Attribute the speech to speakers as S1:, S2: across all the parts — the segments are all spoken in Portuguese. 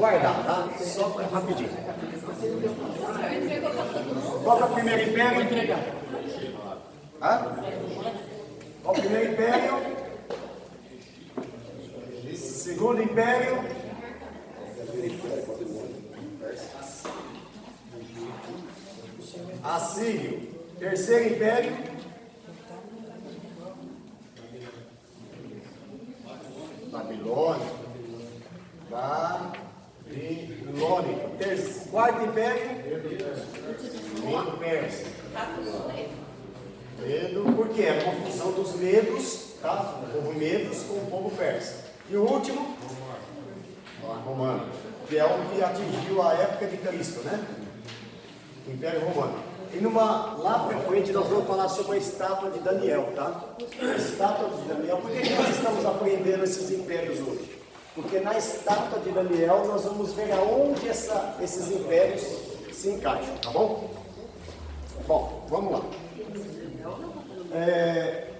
S1: guardar, tá? Só rapidinho. Qual que é o primeiro império? Hã? Qual é o primeiro império? Segundo império? Assírio. Terceiro império? Babilônico. Quarto império? Medo persa. Medo, porque era uma fusão dos medos, tá? O povo medos com o povo persa. E o último? Romano. Que é o que atingiu a época de Cristo, né? O Império Romano. E lá para frente nós vamos falar sobre a estátua de Daniel, tá? A estátua de Daniel. Por que nós estamos aprendendo esses impérios hoje? Porque na estátua de Daniel nós vamos ver aonde esses impérios se encaixam, tá bom? Bom, vamos lá.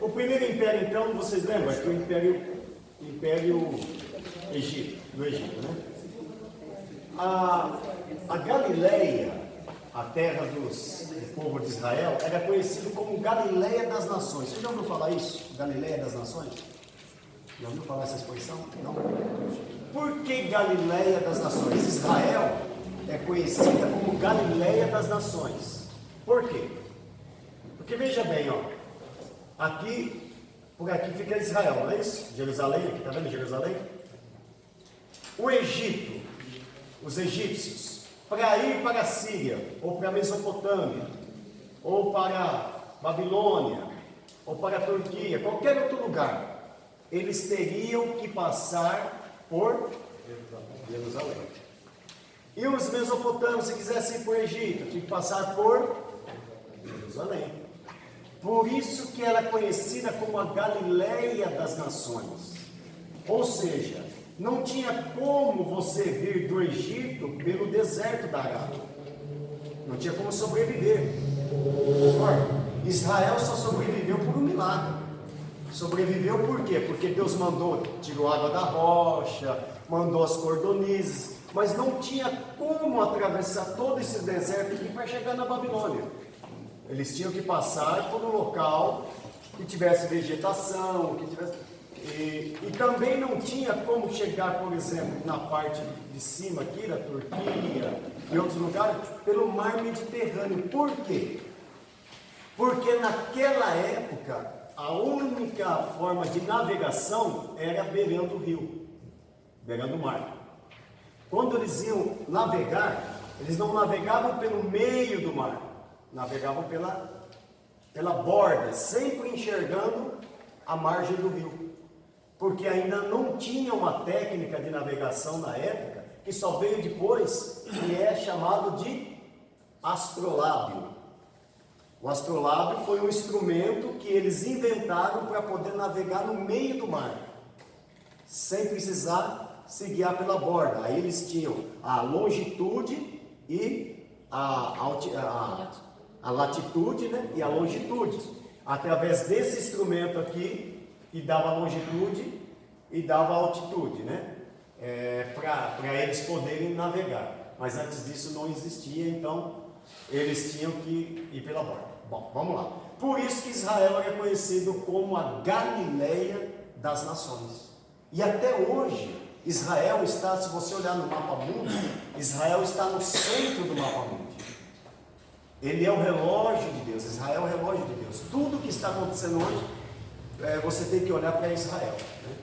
S1: O primeiro império, então, vocês lembram? É que o Império Egito, do Egito, né? A Galileia, a terra do povo de Israel, era conhecido como Galileia das Nações. Você já ouviu falar isso? Galileia das Nações? Já ouviu falar essa expressão? Não? Por que Galileia das Nações? Israel é conhecida como Galileia das Nações. Por quê? Porque veja bem, ó, por aqui fica Israel, não é isso? Jerusalém, aqui está vendo Jerusalém? O Egito, os egípcios, para ir para a Síria, ou para a Mesopotâmia, ou para Babilônia, ou para a Turquia, qualquer outro lugar, eles teriam que passar por Jerusalém. E os mesopotâmios, se quisessem ir para o Egito, tinham que passar por Jerusalém. Por isso que ela é conhecida como a Galileia das Nações. Ou seja, não tinha como você vir do Egito pelo deserto da Arábia. Não tinha como sobreviver. Israel só sobreviveu por um milagre. Sobreviveu por quê? Porque Deus tirou água da rocha, mandou as cordonizes, mas não tinha como atravessar todo esse deserto aqui para chegar na Babilônia. Eles tinham que passar por um local que tivesse vegetação, e também não tinha como chegar, por exemplo, na parte de cima aqui da Turquia e outros lugares, pelo mar Mediterrâneo. Por quê? Porque naquela época a única forma de navegação era beirando o rio, beirando o mar. Quando eles iam navegar, eles não navegavam pelo meio do mar, navegavam pela borda, sempre enxergando a margem do rio, porque ainda não tinha uma técnica de navegação na época, que só veio depois, que é chamado de astrolábio. O astrolábio foi um instrumento que eles inventaram para poder navegar no meio do mar, sem precisar se guiar pela borda. Aí eles tinham a longitude e a latitude, né, e a longitude, através desse instrumento aqui, que dava longitude e dava altitude, né, para eles poderem navegar. Mas antes disso não existia, então eles tinham que ir pela borda. Bom, vamos lá. Por isso que Israel é conhecido como a Galileia das Nações. E até hoje, Israel está, se você olhar no mapa mundo, Israel está no centro do mapa mundo. Ele é o relógio de Deus, Israel é o relógio de Deus. Tudo que está acontecendo hoje, você tem que olhar para Israel, né?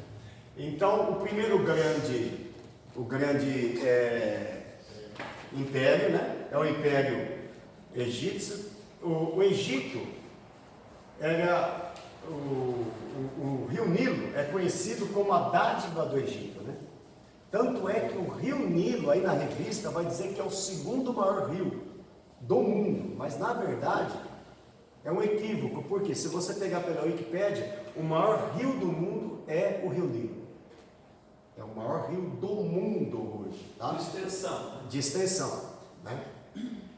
S1: Então, o primeiro grande império, né, é o Império Egípcio. O Egito era o Rio Nilo é conhecido como a dádiva do Egito, né? Tanto é que o Rio Nilo, aí na revista, vai dizer que é o segundo maior rio do mundo, mas na verdade é um equívoco, porque se você pegar pela Wikipédia, o maior rio do mundo é o Rio Nilo. É o maior rio do mundo hoje, tá? De extensão, né?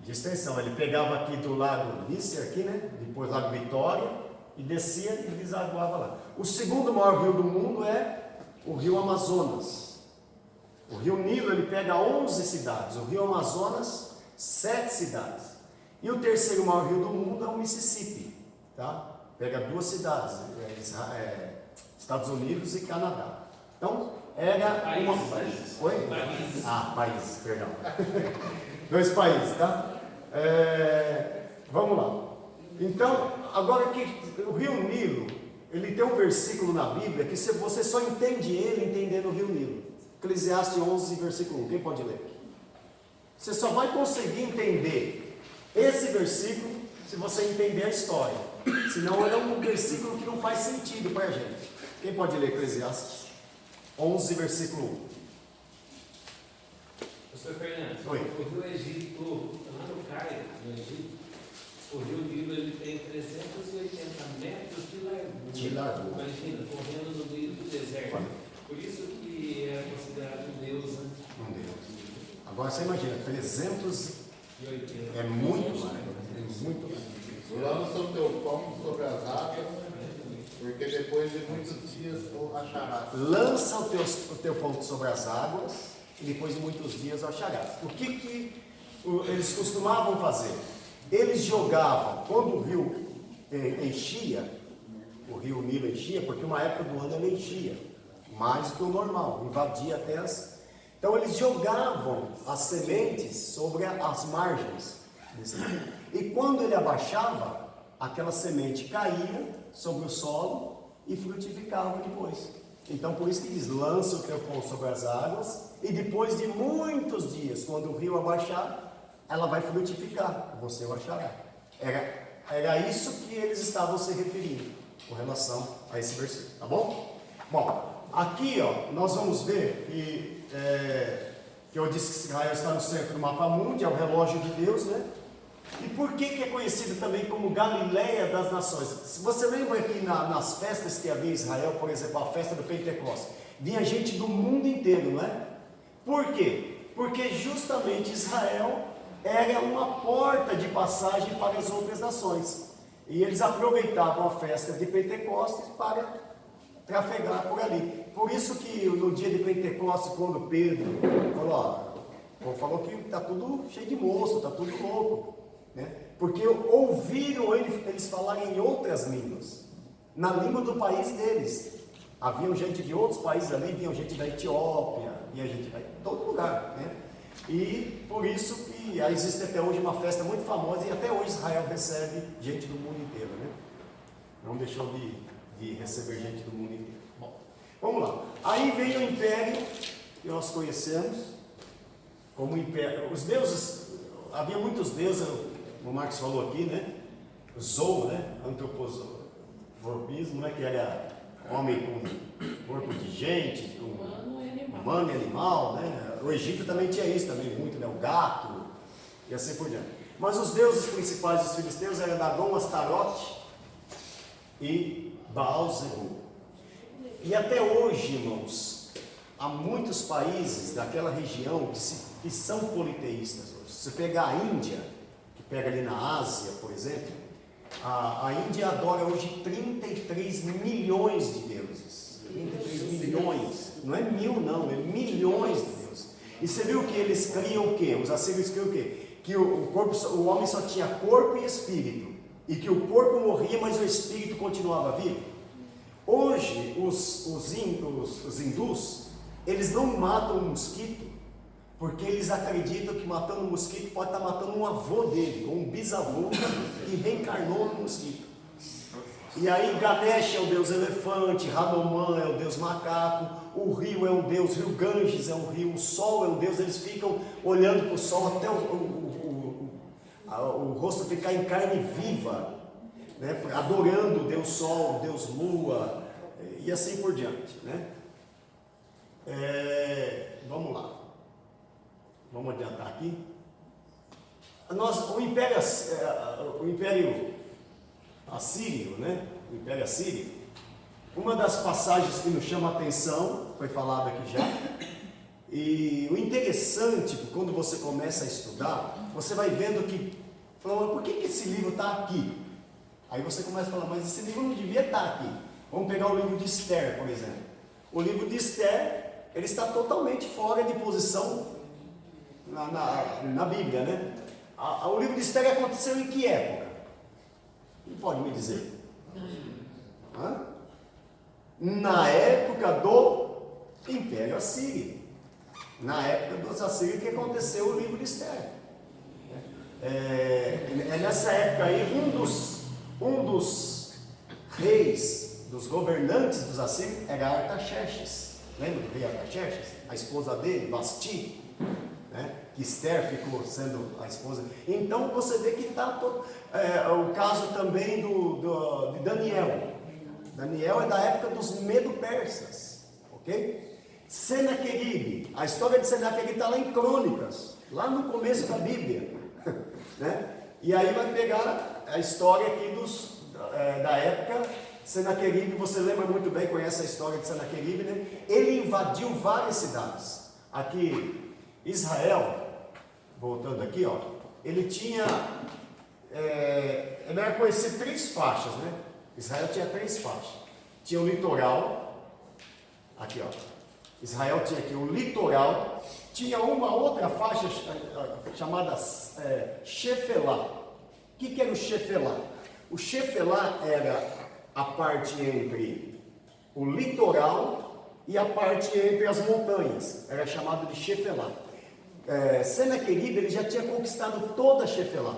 S1: De extensão. Ele pegava aqui do lago Lícia, aqui, né? Depois lago Vitória, e descia e desaguava lá. O segundo maior rio do mundo é o rio Amazonas. O rio Nilo ele pega 11 cidades, o rio Amazonas, 7 cidades. E o terceiro maior rio do mundo é o Mississippi, tá? Pega 2 cidades, Estados Unidos e Canadá. Então, era
S2: países.
S1: Oi?
S2: Países.
S1: Países, perdão. 2 países, tá? Vamos lá. Então, agora que o rio Nilo, ele tem um versículo na Bíblia que você só entende ele entendendo o rio Nilo. Eclesiastes 11, versículo 1. Quem pode ler? Você só vai conseguir entender esse versículo se você entender a história. Senão ele é um versículo que não faz sentido para a gente. Quem pode ler Eclesiastes 11, versículo 1?
S2: Pastor Fernando,
S1: Oi.
S2: o rio Egito, lá no Cairo, no Egito, o rio Nilo ele tem 380 metros de largura. Imagina, correndo no meio do deserto. Por isso que é considerado um Deus, né?
S1: Um Deus. Agora você imagina, 380 é muito largo. É muito largo.
S3: Lança o teu pão sobre as águas, porque depois de muitos dias o acharás.
S1: Lança o teu pão sobre as águas, e depois de muitos dias o acharás. O que eles costumavam fazer? Eles jogavam, quando o rio enchia, o rio Nilo enchia, porque uma época do ano ele enchia, mais do que o normal, invadia até as... Então eles jogavam as sementes sobre as margens desse rio. E quando ele abaixava, aquela semente caía sobre o solo e frutificava depois. Então por isso que diz, lança o teu pão sobre as águas, e depois de muitos dias, quando o rio abaixar, ela vai frutificar, você o achará. Era isso que eles estavam se referindo com relação a esse versículo, tá bom? Bom, aqui nós vamos ver que eu disse que Israel está no centro do mapa mundi, é o relógio de Deus, né? E por que é conhecido também como Galileia das Nações? Se você lembra que nas festas que havia em Israel, por exemplo, a festa do Pentecostes, vinha gente do mundo inteiro, não é? Por quê? Porque justamente Israel era uma porta de passagem para as outras nações. E eles aproveitavam a festa de Pentecostes para trafegar por ali. Por isso que no dia de Pentecostes, quando Pedro falou que está tudo cheio de moço, está tudo louco, né? Porque ouviram eles falarem em outras línguas, na língua do país deles. Havia gente de outros países ali, vinha gente da Etiópia, vinha gente de todo lugar, né? E por isso que existe até hoje uma festa muito famosa, e até hoje Israel recebe gente do mundo inteiro, né? Não deixou de receber gente do mundo inteiro. Bom, vamos lá. Aí veio o império que nós conhecemos como império. Os deuses, havia muitos deuses, o Marcos falou aqui, né? Zou, né? Antropomorfismo, né? Que era homem com corpo de gente, com humano e animal, né? O Egito também tinha isso, também muito, né? O gato e assim por diante. Mas os deuses principais dos filisteus eram Dagon, Astarote e Baal-zebub. E até hoje, irmãos, há muitos países daquela região que são politeístas hoje. Se você pegar a Índia, que pega ali na Ásia, por exemplo, a Índia adora hoje 33 milhões de deuses. 33 milhões. Não é mil, não, é milhões de deuses. E você viu que eles criam o quê? Os assírios criam o quê? Que o homem só tinha corpo e espírito. E que o corpo morria, mas o espírito continuava vivo. Hoje, os hindus, eles não matam um mosquito, porque eles acreditam que matando um mosquito pode estar matando um avô dele, ou um bisavô, que reencarnou no mosquito. E aí Ganesh é o deus elefante, Hanuman é o deus macaco, o rio é um deus, o rio Ganges é um rio, o sol é um deus, eles ficam olhando para o sol até o rosto ficar em carne viva, né? Adorando o deus sol, o deus lua, e assim por diante, né? Vamos lá. Vamos adiantar aqui. O Império Assírio, né? O Império Assírio, uma das passagens que nos chama a atenção, foi falado aqui já, e o interessante, quando você começa a estudar, você vai vendo que, falando, por que esse livro está aqui? Aí você começa a falar, mas esse livro não devia estar aqui. Vamos pegar o livro de Esther, por exemplo. O livro de Esther ele está totalmente fora de posição na Bíblia, né? O livro de Esther aconteceu em que época? Quem pode me dizer? Na época do Império Assírio. Na época dos assírios que aconteceu o livro de Esther. É nessa época aí, um dos reis, dos governantes dos assírios, era Artaxerxes. Lembra do rei Artaxerxes? A esposa dele, Vasti, né? Que Esther ficou sendo a esposa. Então você vê que está todo. O caso também de Daniel. Daniel é da época dos Medo-Persas, ok? Senaqueribe, a história de Senaqueribe está lá em Crônicas, lá no começo da Bíblia, né? E aí vai pegar a história aqui da época. Senaqueribe, você lembra muito bem, conhece a história de Senaqueribe, né? Ele invadiu várias cidades. Aqui, Israel, voltando aqui, ó, ele tinha, ele era conhecido 3 faixas, né? Israel tinha 3 faixas. Tinha o litoral, aqui, ó. Israel tinha aqui o litoral, tinha uma outra faixa chamada Shefelá. O que era o Shefelá? O Shefelá era a parte entre o litoral e a parte entre as montanhas. Era chamado de Shefelá. Senaqueribe, ele já tinha conquistado toda a Shefelá.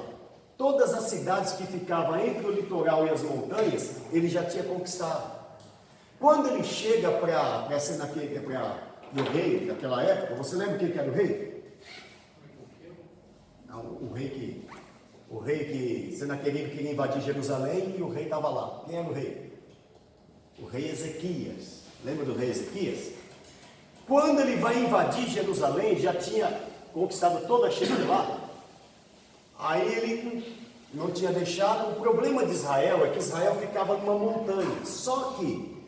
S1: Todas as cidades que ficavam entre o litoral e as montanhas, ele já tinha conquistado. Quando ele chega para Senaqueribe, para o rei daquela época, você lembra quem que era o rei? Não, o rei que Senaqueribe queria invadir Jerusalém e o rei estava lá. Quem era o rei? O rei Ezequias. Lembra do rei Ezequias? Quando ele vai invadir Jerusalém, já tinha conquistado toda a Shefelá. Aí ele não tinha deixado. O problema de Israel é que Israel ficava numa montanha. Só que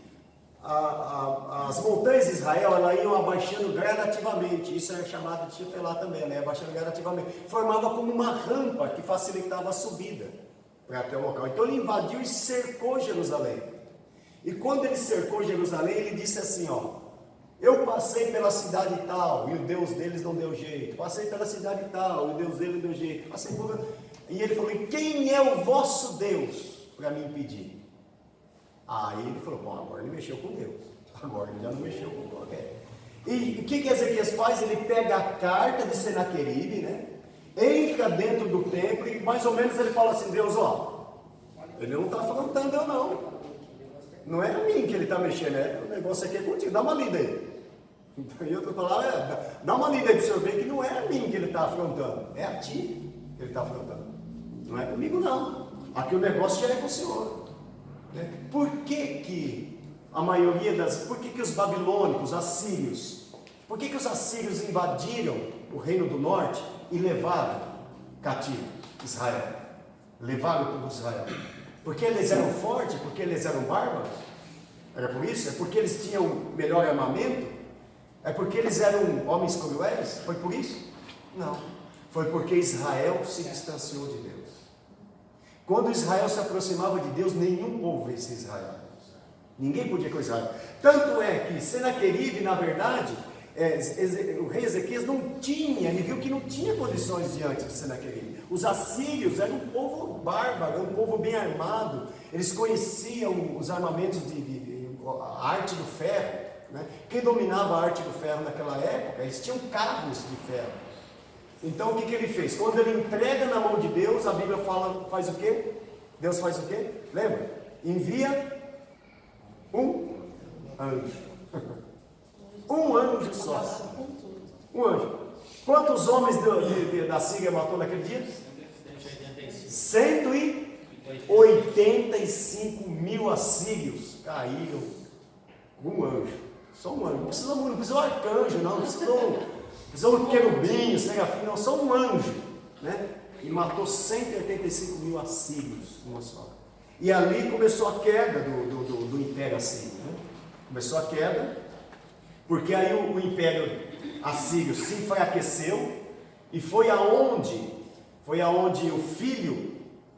S1: as montanhas de Israel, elas iam abaixando gradativamente. Isso é chamado de Shefelá também, né? Abaixando gradativamente. Formava como uma rampa que facilitava a subida para até o local. Então ele invadiu e cercou Jerusalém. E quando ele cercou Jerusalém, ele disse assim, ó: eu passei pela cidade tal, e o Deus deles não deu jeito. Passei pela cidade tal, e o Deus deles não deu jeito. Passei por... E ele falou: e quem é o vosso Deus para me impedir? Aí ele falou: bom, agora ele mexeu com Deus. Agora ele já não mexeu com qualquer. E o que Ezequias faz? Ele pega a carta de Senaqueribe, né? Entra dentro do templo e mais ou menos ele fala assim: Deus, ó, ele não está afrontando eu não. Não é a mim que ele está mexendo, o negócio aqui é contigo, dá uma lida aí. Então eu estou falando, dá uma lida aí para o senhor ver que não é a mim que ele está afrontando, é a ti que ele está afrontando. Não é comigo não. Aqui o negócio já é com o senhor. Por que a maioria por que os babilônicos, os assírios, por que os assírios invadiram o reino do norte e levaram cativo Israel? Levaram o povo de Israel. Porque eles eram fortes? Porque eles eram bárbaros? Era por isso? É porque eles tinham melhor armamento? É porque eles eram homens cruéis? Foi por isso? Não. Foi porque Israel se distanciou de Deus. Quando Israel se aproximava de Deus, nenhum povo vencia Israel. Ninguém podia com Israel. Tanto é que Senaqueribe, na verdade, o rei Ezequias não tinha, ele viu que não tinha condições diante de Senaqueribe. Os assírios eram um povo bárbaro, um povo bem armado. Eles conheciam os armamentos a arte do ferro, né? Quem dominava a arte do ferro naquela época, eles tinham carros de ferro. Então o que ele fez? Quando ele entrega na mão de Deus, a Bíblia faz o quê? Deus faz o quê? Lembra? Envia um anjo. Um anjo só. Um anjo. Quantos homens da Síria matou naquele dia? 185 mil assírios caíram com um anjo. Só um anjo. Não precisa um arcanjo, não precisa um querubim, serafim, não, só um anjo, né? E matou 185 mil assírios, uma só. E ali começou a queda do Império Assírio, né? Começou a queda, porque aí o Império Assírio se enfraqueceu, e foi aonde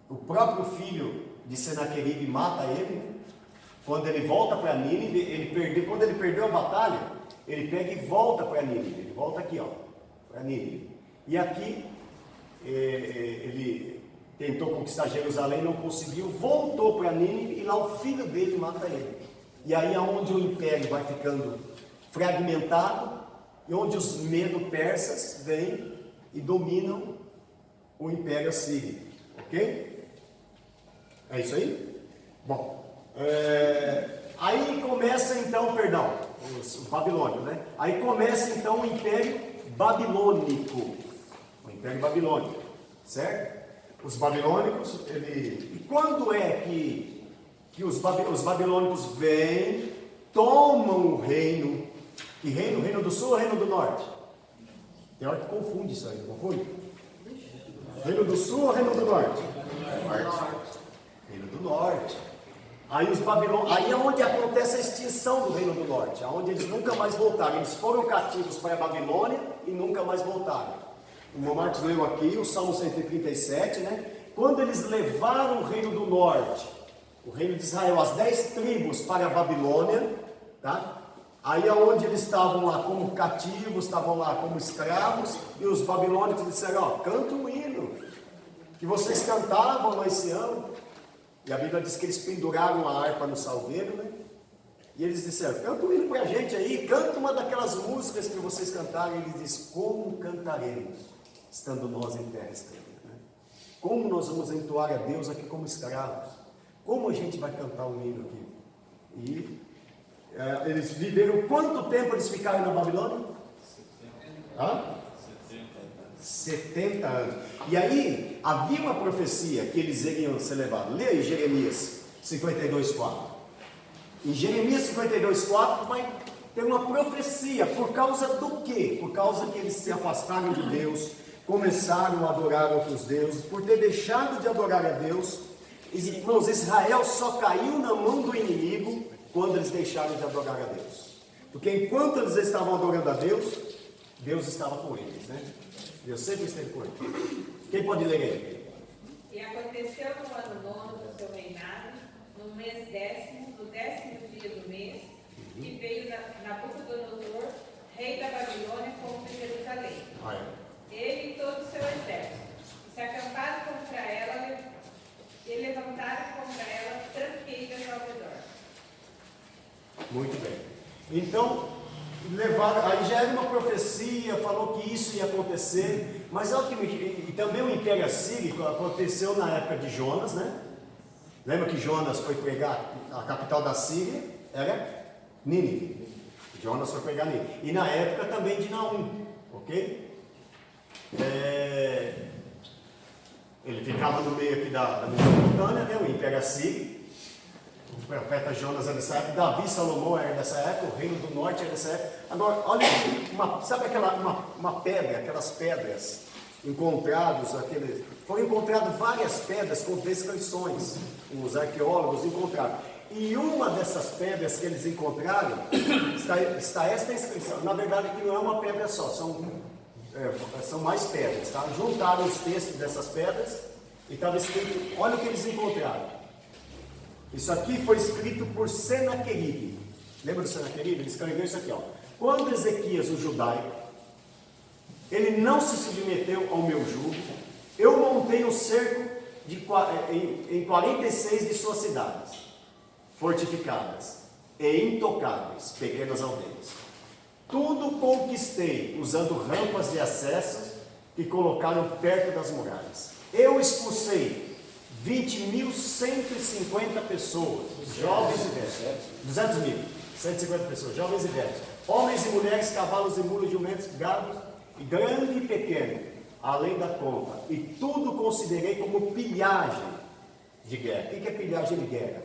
S1: o próprio filho de Senaqueribe mata ele, né? Quando ele volta para Nínive, quando ele perdeu a batalha, ele pega e volta para Nínive, ele volta aqui, ó, para Nínive. E aqui, ele tentou conquistar Jerusalém, não conseguiu, voltou para Nínive e lá o filho dele mata ele. E aí é onde o império vai ficando fragmentado e onde os medo-persas vêm e dominam o império assírio, ok? É isso aí? Bom, aí começa então, perdão, os babilônios, né? Aí começa então o império babilônico, o império babilônico, certo? Os babilônicos, e quando é que os babilônicos vêm, tomam o reino? Que reino? Reino do sul ou reino do norte? Tem hora que confunde isso aí, não confunde? Reino do sul ou reino do norte? Reino do norte. Aí os babilônios, aí é onde acontece a extinção do reino do norte, aonde eles nunca mais voltaram. Eles foram cativos para a Babilônia e nunca mais voltaram. O irmão Marcos leu aqui o Salmo 137, né? Quando eles levaram o reino do norte, o reino de Israel, as 10 tribos para a Babilônia, tá? Aí é onde eles estavam lá como cativos, estavam lá como escravos, e os babilônicos disseram, ó, canta um hino, que vocês cantavam lá esse ano. E a Bíblia diz que eles penduraram a harpa no salgueiro, né? E eles disseram, canta um hino pra gente aí, canta uma daquelas músicas que vocês cantaram. E ele diz, como cantaremos, estando nós em terra estranha, né? Como nós vamos entoar a Deus aqui como escravos? Como a gente vai cantar um hino aqui? E eles viveram, quanto tempo eles ficaram na Babilônia? 70 anos. E aí, havia uma profecia que eles iriam ser levados. Leia aí Jeremias 52:4. Em Jeremias 52:4 vai ter uma profecia. Por causa do quê? Por causa que eles se afastaram de Deus, começaram a adorar outros deuses. Por ter deixado de adorar a Deus, irmãos, Israel só caiu na mão do inimigo quando eles deixaram de adorar a Deus. Porque enquanto eles estavam adorando a Deus, Deus estava com eles, né? Deus sempre esteve com eles. Quem pode ler aí?
S4: E aconteceu no ano 9 do seu reinado, no mês 10º, no 10º dia do mês, que veio Nabucodonosor, rei da Babilônia, contra Jerusalém. Ele e todo o seu exército. E se acamparam contra ela e levantaram contra ela tranqueiras ao redor.
S1: Muito bem. Então, aí já era uma profecia, falou que isso ia acontecer, mas e também o Império Assírio aconteceu na época de Jonas, né? Lembra que Jonas foi pregar, a capital da Síria era Nínive. Jonas foi pregar Nínive. E na época também de Naum, ok? Ele ficava no meio aqui da Mesopotâmia, né? O Império Assírio. O profeta Jonas era dessa época, Davi e Salomão era dessa época, o reino do norte era dessa época. Agora, olha, sabe uma pedra, aquelas pedras encontradas, foram encontradas várias pedras com descrições, os arqueólogos encontraram. E uma dessas pedras que eles encontraram, está esta inscrição. Na verdade, aqui não é uma pedra só, são mais pedras, tá? Juntaram os textos dessas pedras e estava escrito, olha o que eles encontraram. Isso aqui foi escrito por Senaqueribe. Lembra do Senaqueribe? Ele escreveu isso aqui, ó. Quando Ezequias, o judaico, ele não se submeteu ao meu jugo, eu montei um cerco em 46 de suas cidades, fortificadas e intocáveis, pequenas aldeias. Tudo conquistei usando rampas de acesso que colocaram perto das muralhas. Eu expulsei 20.150 pessoas, jovens e velhos, 200.150 pessoas, jovens e velhos, homens e mulheres, cavalos e mulos, jumentos, gados, grande e pequeno, além da conta, e tudo considerei como pilhagem de guerra. O que é pilhagem de guerra?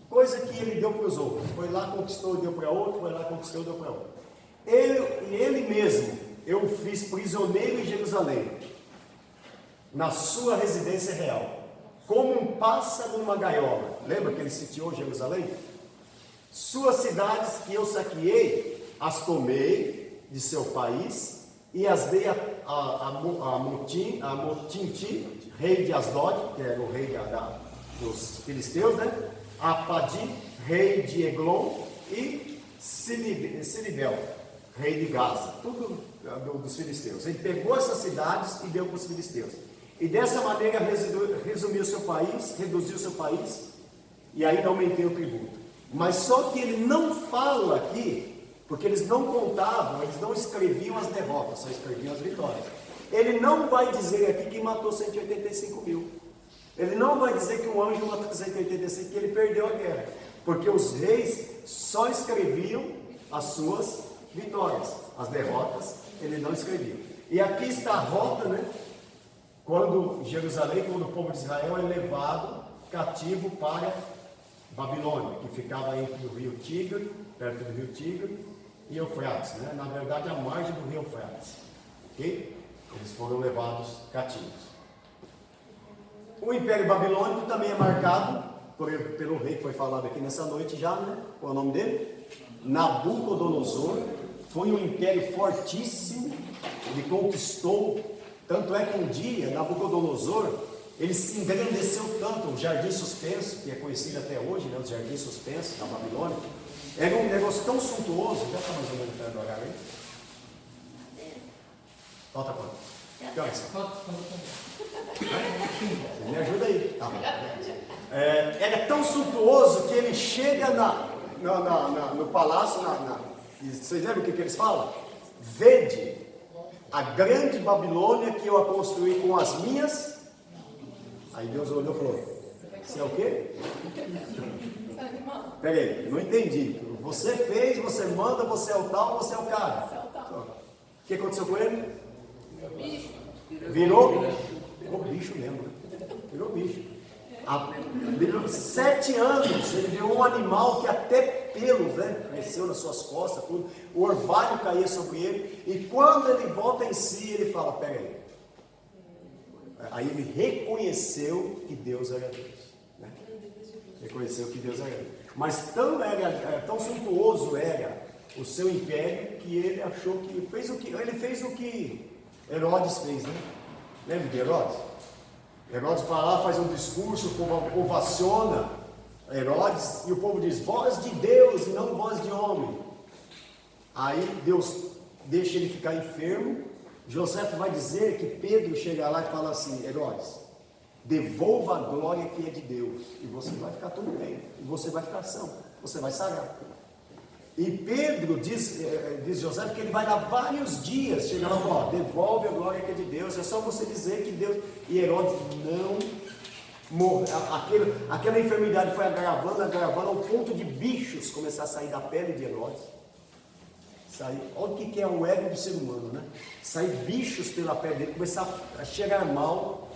S1: Coisa que ele deu para os outros, foi lá, conquistou e deu para outro, foi lá, conquistou e deu para outro. Ele mesmo, eu o fiz prisioneiro em Jerusalém, na sua residência real, como um pássaro numa gaiola. Lembra que ele sitiou Jerusalém? Suas cidades que eu saqueei, as tomei de seu país e as dei a Motinti, rei de Asdod, que era o rei dos filisteus, né? A Padi, rei de Eglon, e Silibel, rei de Gaza, tudo dos filisteus. Ele pegou essas cidades e deu para os filisteus. E dessa maneira resumiu seu país, reduziu seu país, e ainda aumentou o tributo. Mas só que ele não fala aqui, porque eles não contavam, eles não escreviam as derrotas, só escreviam as vitórias. Ele não vai dizer aqui que matou 185 mil. Ele não vai dizer que um anjo matou 185, que ele perdeu a guerra. Porque os reis só escreviam as suas vitórias. As derrotas, ele não escrevia. E aqui está a rota, né? Quando o povo de Israel é levado cativo para Babilônia, que ficava entre o rio Tigre, perto do rio Tigre, e Eufrates, né? Na verdade, a margem do rio Eufrates. Ok? Eles foram levados cativos. O Império Babilônico também é marcado pelo rei que foi falado aqui nessa noite já, né? Qual é o nome dele? Nabucodonosor. Foi um império fortíssimo, ele conquistou, tanto é que um dia Nabucodonosor, ele se engrandeceu tanto, o Jardim Suspenso, que é conhecido até hoje, né? Os Jardins Suspensos da Babilônia, era um negócio tão suntuoso, já está mais ou menos perto do horário aí? Falta quanto? Que horas são? Você me ajuda aí. Tá bom. Era tão suntuoso que ele chega no palácio, vocês lembram o que eles falam? Vede a grande Babilônia que eu a construí com as minhas. Aí Deus olhou e falou: você é o quê? Peraí, não entendi. Você fez, você manda, você é o tal, você é o cara. O que aconteceu com ele? Virou bicho mesmo. Virou bicho. Há 7 anos ele viu um animal que até pelos, né, cresceu nas suas costas, tudo. O orvalho caía sobre ele. E quando ele volta em si, ele fala: peraí. Aí ele reconheceu que Deus era Deus, né? Reconheceu que Deus era Deus. Mas tão suntuoso era o seu império que ele achou que ele fez o que Herodes fez, né? Lembra de Herodes? Herodes vai lá, faz um discurso, o povo ovaciona Herodes e o povo diz: voz de Deus e não voz de homem. Aí Deus deixa ele ficar enfermo. José vai dizer que Pedro chega lá e fala assim: Herodes, devolva a glória que é de Deus e você vai ficar tudo bem, e você vai ficar são, você vai sarar. E Pedro diz José que ele vai dar vários dias, chega lá e fala: devolve a glória que é de Deus, é só você dizer que Deus. E Herodes não morreu. Aquela enfermidade foi agravando ao ponto de bichos começar a sair da pele de Herodes. Olha o que é o ego do ser humano, né? Sair bichos pela pele dele, começar a cheirar mal,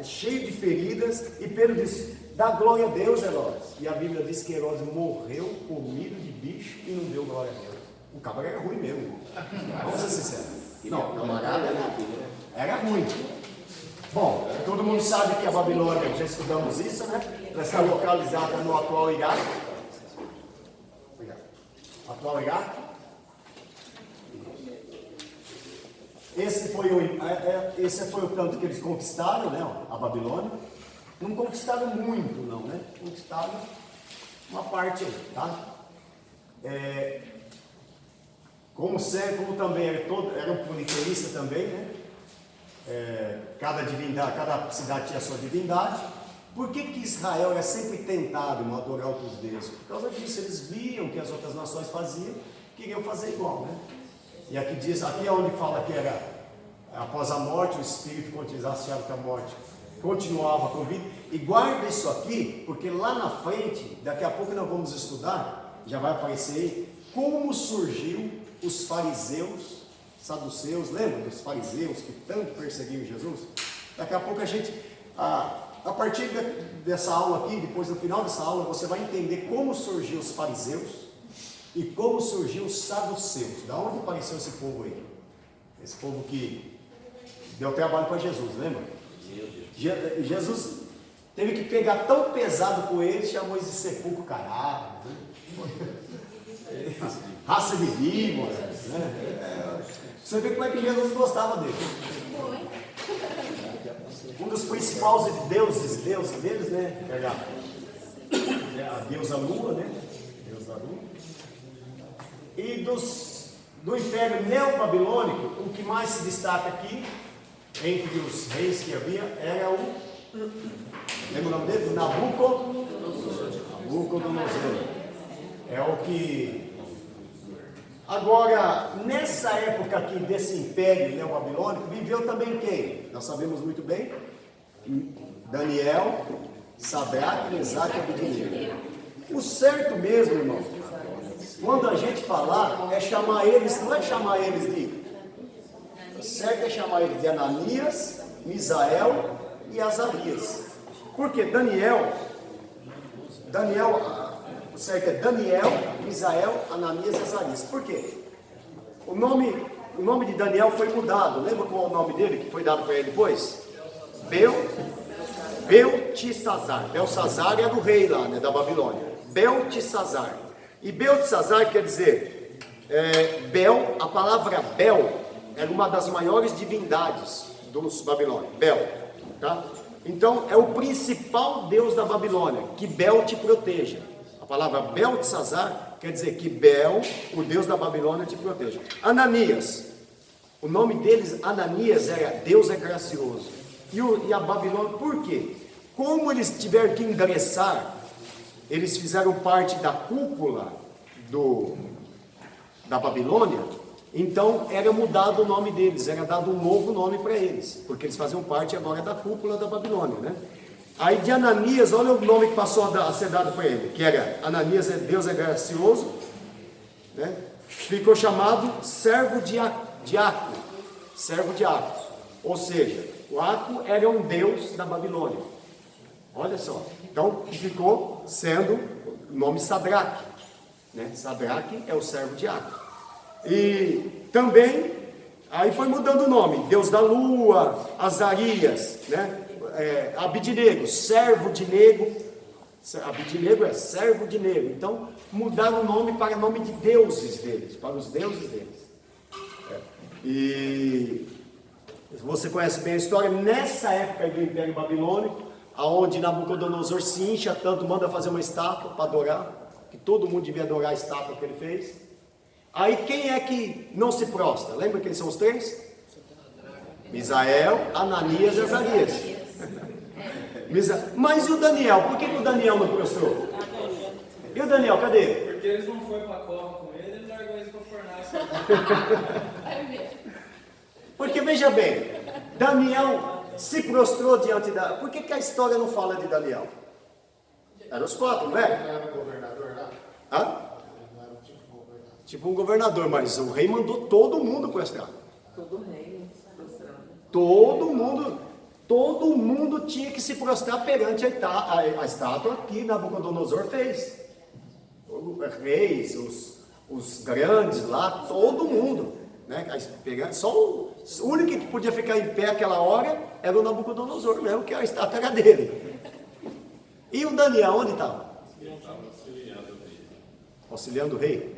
S1: cheio de feridas. E Pedro diz: dá glória a Deus, Herodes. E a Bíblia diz que Herodes morreu comido de bicho e não deu glória a Deus. O cabra era ruim mesmo, vamos ser sinceros. Não, o camarada era ruim. Bom, todo mundo sabe que a Babilônia, já estudamos isso, né? Ela está localizada no atual Iraque. Atual Iraque. Esse foi o tanto que eles conquistaram, né? A Babilônia. Não conquistaram muito, não, né? Conquistaram uma parte aí, tá? Como também era um politeísta também, né? Cada cidade tinha a sua divindade. Por que Israel é sempre tentado em adorar outros deuses? Por causa disso, eles viam que as outras nações faziam, queriam fazer igual, né? E aqui é onde fala que era após a morte, o espírito achava que a morte continuava com vida. E guarda isso aqui, porque lá na frente, daqui a pouco nós vamos estudar, já vai aparecer aí, como surgiu os fariseus, saduceus, lembra dos fariseus que tanto perseguiam Jesus? Daqui a pouco a partir dessa aula aqui, depois no final dessa aula, você vai entender como surgiu os fariseus e como surgiu os saduceus. Da onde apareceu esse povo aí? Esse povo que deu trabalho para Jesus, lembra? Jesus teve que pegar tão pesado com eles, chamou eles de sepulcro caralho, né? Raça de víboras, né? Você vê como é que Jesus gostava dele. Um dos principais deuses deles, né? A deusa Lua, né? Deusa Lua. E do Império Neobabilônico, o que mais se destaca aqui, entre os reis que havia, era o, lembra o nome dele? Nabucodonosor. É o que... Agora, nessa época aqui desse Império Neobabilônico, viveu também quem? Nós sabemos muito bem, Daniel, Sadraque, Mesaque e Abednego. O certo mesmo, irmão, quando a gente falar, é chamar eles, não é chamar eles de... O certo é chamar eles de Ananias, Misael e Azarias. Porque Daniel, o certo é Daniel, Misael, Ananias e Azarias. Por quê? O nome de Daniel foi mudado. Lembra qual é o nome dele que foi dado para ele depois? Beltesazar. Belsazar era o rei lá, né, da Babilônia. Beltesazar. E Beltesazar quer dizer, a palavra Bel era uma das maiores divindades dos babilônios. Bel, tá? Então é o principal deus da Babilônia, que Bel te proteja. A palavra Beltesazar quer dizer que Bel, o deus da Babilônia, te proteja. Ananias, o nome deles, Ananias, era Deus é gracioso. E a Babilônia, por quê? Como eles tiveram que ingressar, eles fizeram parte da cúpula da Babilônia, então era mudado o nome deles, era dado um novo nome para eles, porque eles faziam parte agora da cúpula da Babilônia, né? Aí de Ananias, olha o nome que passou a ser dado para ele, que era Ananias, Deus é gracioso, né? Ficou chamado servo de Aco, servo de Aco, ou seja, o Aco era um deus da Babilônia, olha só, então ficou sendo o nome Sadraque, né? Sadraque é o servo de Aco. E também, aí foi mudando o nome, Deus da Lua, Azarias, né? Abednego, servo de nego, Abednego é servo de nego, então mudaram o nome para o nome de deuses deles, para os deuses deles. E você conhece bem a história, nessa época do Império Babilônico, aonde Nabucodonosor se incha tanto, manda fazer uma estátua para adorar, que todo mundo devia adorar a estátua que ele fez. Aí quem é que não se prostra? Lembra que eles são os três? Misael, Ananias e Azarias. Mas e o Daniel? Por que o Daniel não prostrou? E o Daniel, cadê ele?
S5: Porque eles não foram para a cova com ele largou eles para fornalha.
S1: Porque veja bem, Daniel se prostrou diante da... Por que a história não fala de Daniel? Eram os quatro, não é?
S3: Não era o governador lá?
S1: Hã?
S3: Não era tipo governador.
S1: Tipo um governador, mas o rei mandou todo mundo prostrar.
S6: Todo rei prostrando.
S1: Todo mundo tinha que se prostrar perante a estátua que Nabucodonosor fez. Os reis, os grandes lá, todo mundo, né? Só o único que podia ficar em pé aquela hora era o Nabucodonosor mesmo, que a estátua era dele. E o Daniel, onde estava? Auxiliando o rei.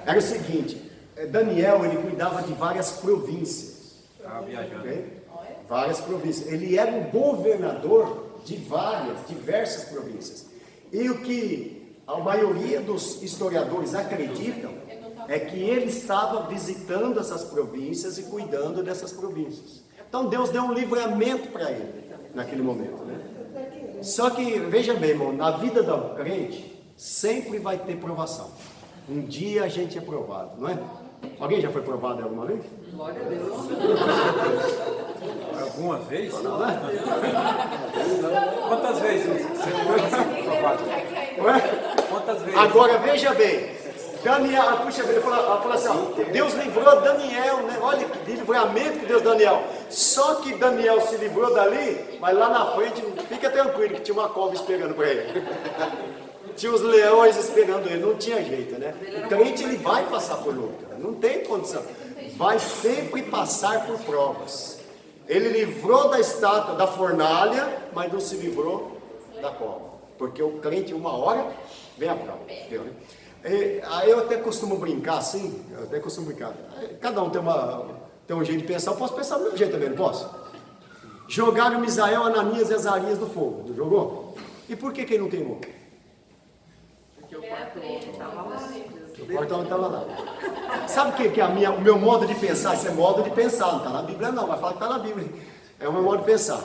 S1: Era o seguinte, Daniel, ele cuidava de várias províncias. Okay? Várias províncias. Ele era o governador de diversas províncias. E o que a maioria dos historiadores acreditam é que ele estava visitando essas províncias e cuidando dessas províncias. Então Deus deu um livramento para ele naquele momento, né? Só que, veja bem, irmão, na vida do crente sempre vai ter provação. Um dia a gente é provado, não é? Alguém já foi provado alguma vez?
S6: Glória a Deus.
S5: Alguma vez?
S1: Não, né?
S5: Quantas vezes você foi provado? Quantas vezes?
S1: Agora veja bem, Daniel, puxa vida, fala assim, ó, Deus livrou Daniel, né? Olha que livramento que Deus deu Daniel. Só que Daniel se livrou dali, mas lá na frente, fica tranquilo que tinha uma cobra esperando para ele. Tinha os leões esperando ele, não tinha jeito, né? O crente ele vai passar por luta, não tem condição. Vai sempre passar por provas. Ele livrou da estátua, da fornalha, mas não se livrou da cobra. Porque o crente, uma hora, vem a prova. Entendeu, né? Aí eu até costumo brincar assim, cada um tem um jeito de pensar, eu posso pensar do meu jeito também, não posso? Jogaram Misael, Ananias e Azarias no fogo, não jogou? E por que ele não queimou?
S6: Porque o quarto homem estava lá.
S1: O quarto homem estava lá. Sabe o que é o meu modo de pensar? Esse é modo de pensar, não está na Bíblia não, vai falar que está na Bíblia. É o meu modo de pensar.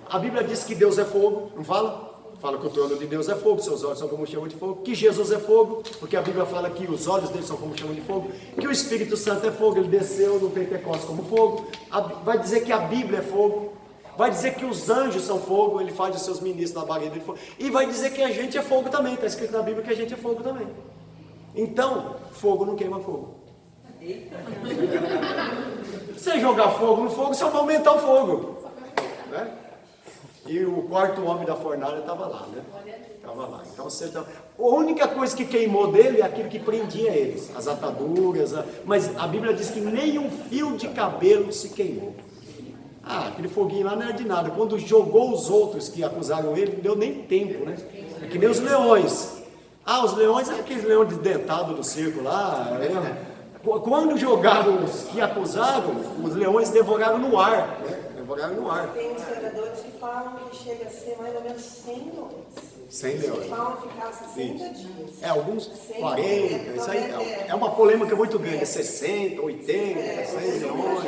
S1: A Bíblia diz que Deus é fogo, não fala? Fala que o trono de Deus é fogo, seus olhos são como chama de fogo, que Jesus é fogo, porque a Bíblia fala que os olhos dele são como chama de fogo, que o Espírito Santo é fogo, ele desceu no Pentecostes como fogo, vai dizer que a Bíblia é fogo, vai dizer que os anjos são fogo, ele faz os seus ministros na barriga de fogo, e vai dizer que a gente é fogo também, está escrito na Bíblia que a gente é fogo também. Então, fogo não queima fogo. Você jogar fogo no fogo, só vai aumentar o fogo, né? E o quarto homem da fornalha estava lá, né? Estava lá. Então, a única coisa que queimou dele é aquilo que prendia eles, as ataduras, mas a Bíblia diz que nem um fio de cabelo se queimou. Ah, aquele foguinho lá não era de nada. Quando jogou os outros que acusaram ele, não deu nem tempo, né? É que nem os leões. Ah, os leões é aqueles leões desdentados do circo lá. Quando jogaram os que acusaram, os leões devoraram no ar, né? Devoraram no ar.
S7: Tem historiadores que falam que chega a ser mais ou menos 100 leões.
S1: 100 leões.
S7: Eles falam ficar 60 dias.
S1: É, alguns 40, isso aí é uma polêmica muito grande, 60, 80, 100 leões.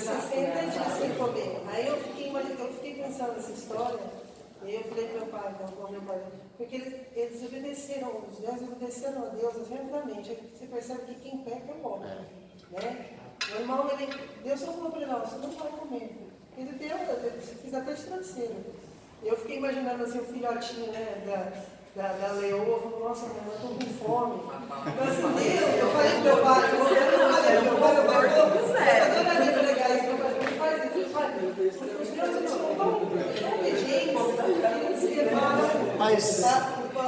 S7: 60 dias sem comer. Aí eu fiquei pensando nessa história, e aí eu falei para meu pai, porque eles obedeceram, os deuses obedeceram a Deus exatamente. Aí você percebe que quem peca é o homem, né? O irmão, Deus só falou para ele, não, você não vai comer. Ele deu, fiz até de travesseiro. Eu fiquei imaginando assim, o filhotinho, né, da leoa, falou, nossa, mãe, eu estou com fome. Então, assim, Deus, eu falei pro meu pai, eu adoraria pregar isso, meu pai falou, faz isso, faz isso. Os deuses, eles são tão obedientes, eles levaram,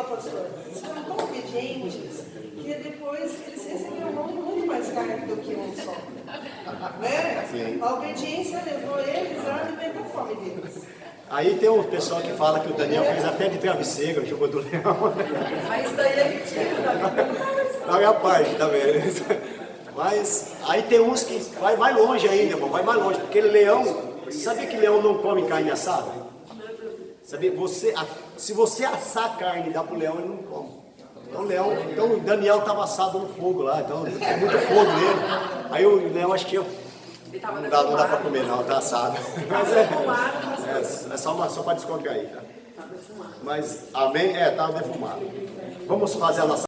S7: pastor, eles foram tão obedientes, que depois eles receberam muito mais carne do que um só. Né? A obediência levou eles a alimentar a fome deles.
S1: Aí tem o pessoal que fala que o Daniel fez até de travesseiro, jogou do leão.
S6: Mas daí é mentira.
S1: Na minha parte também. Mas aí tem uns que vai longe ainda, irmão, vai mais longe. Porque leão, sabia que leão não come carne assada? Sabia? Se você assar a carne e dá pro leão, ele não come. Então o Daniel estava assado no fogo lá, então tem muito fogo nele. Aí o leão acho que não dá para comer não, tá assado. Mas é só para descontrair, tá? Mas, amém? Estava defumado. Vamos fazer a nossa